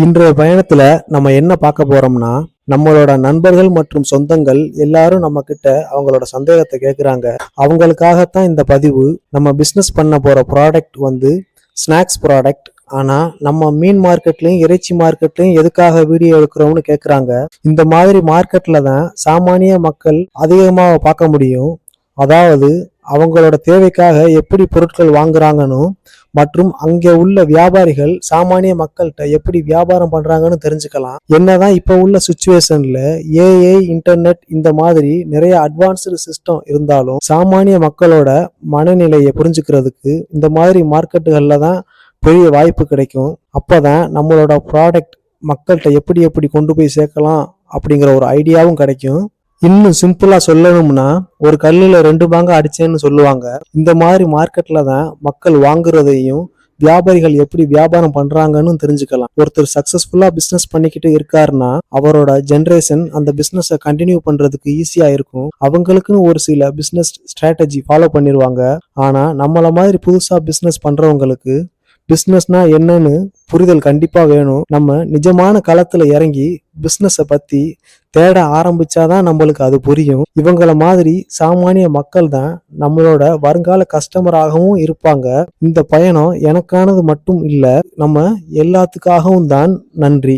இன்றைய பயணத்துல நம்ம என்ன பார்க்க போறோம்னா, நம்மளோட நண்பர்கள் மற்றும் சொந்தங்கள் எல்லாரும் நம்ம கிட்ட அவங்களோட சந்தேகத்தை கேட்குறாங்க. அவங்களுக்காகத்தான் இந்த பதிவு. நம்ம பிசினஸ் பண்ண போற ப்ராடக்ட் ஸ்நாக்ஸ் ப்ராடக்ட். ஆனா நம்ம மீன் மார்க்கெட்லயும் இறைச்சி மார்க்கெட்லயும் எதுக்காக வீடியோ எடுக்கிறோம்னு கேட்குறாங்க. இந்த மாதிரி மார்க்கெட்ல தான் சாமானிய மக்கள் அதிகமாக பார்க்க முடியும். அதாவது அவங்களோட தேவைக்காக எப்படி பொருட்கள் வாங்குறாங்கன்னு மற்றும் அங்கே உள்ள வியாபாரிகள் சாமானிய மக்கள்கிட்ட எப்படி வியாபாரம் பண்றாங்கன்னு தெரிஞ்சுக்கலாம். என்னதான் இப்ப உள்ள சுச்சுவேஷன்ல ஏஐ இன்டர்நெட் இந்த மாதிரி நிறைய அட்வான்ஸ்டு சிஸ்டம் இருந்தாலும் சாமானிய மக்களோட மனநிலையை புரிஞ்சுக்கிறதுக்கு இந்த மாதிரி மார்க்கெட்டுகள்ல தான் பெரிய வாய்ப்பு கிடைக்கும். அப்பதான் நம்மளோட ப்ராடக்ட் மக்கள்கிட்ட எப்படி எப்படி கொண்டு போய் சேர்க்கலாம் அப்படிங்கிற ஒரு ஐடியாவும் கிடைக்கும். இன்னும் சிம்பிளா சொல்லணும்னா, ஒரு கல்லுல 2 மாங்கா அடிச்சேன்னு சொல்லுவாங்க. இந்த மாதிரி மார்க்கெட்ல தான் மக்கள் வாங்குறதையும் வியாபாரிகள் எப்படி வியாபாரம் பண்றாங்கன்னு தெரிஞ்சுக்கலாம். ஒருத்தர் சக்சஸ்ஃபுல்லா பிசினஸ் பண்ணிக்கிட்டு இருக்காருன்னா அவரோட ஜெனரேஷன் அந்த பிசினஸை கண்டினியூ பண்றதுக்கு ஈஸியா இருக்கும். அவங்களுக்குன்னு ஒரு சில பிசினஸ் ஸ்ட்ராட்டஜி ஃபாலோ பண்ணிருவாங்க. ஆனா நம்மள மாதிரி புதுசா பிசினஸ் பண்றவங்களுக்கு பிசினஸ்னா என்னன்னு புரிதல் கண்டிப்பா வேணும். நம்ம நிஜமான களத்துல இறங்கி பிசினஸை பத்தி தேட ஆரம்பிச்சாதான் நம்மளுக்கு அது புரியும். இவங்கள மாதிரி சாமானிய மக்கள் தான் நம்மளோட வருங்கால கஸ்டமராகவும் இருப்பாங்க. இந்த பயணம் எனக்கானது மட்டும் இல்ல, நம்ம எல்லாத்துக்காகவும் தான். நன்றி.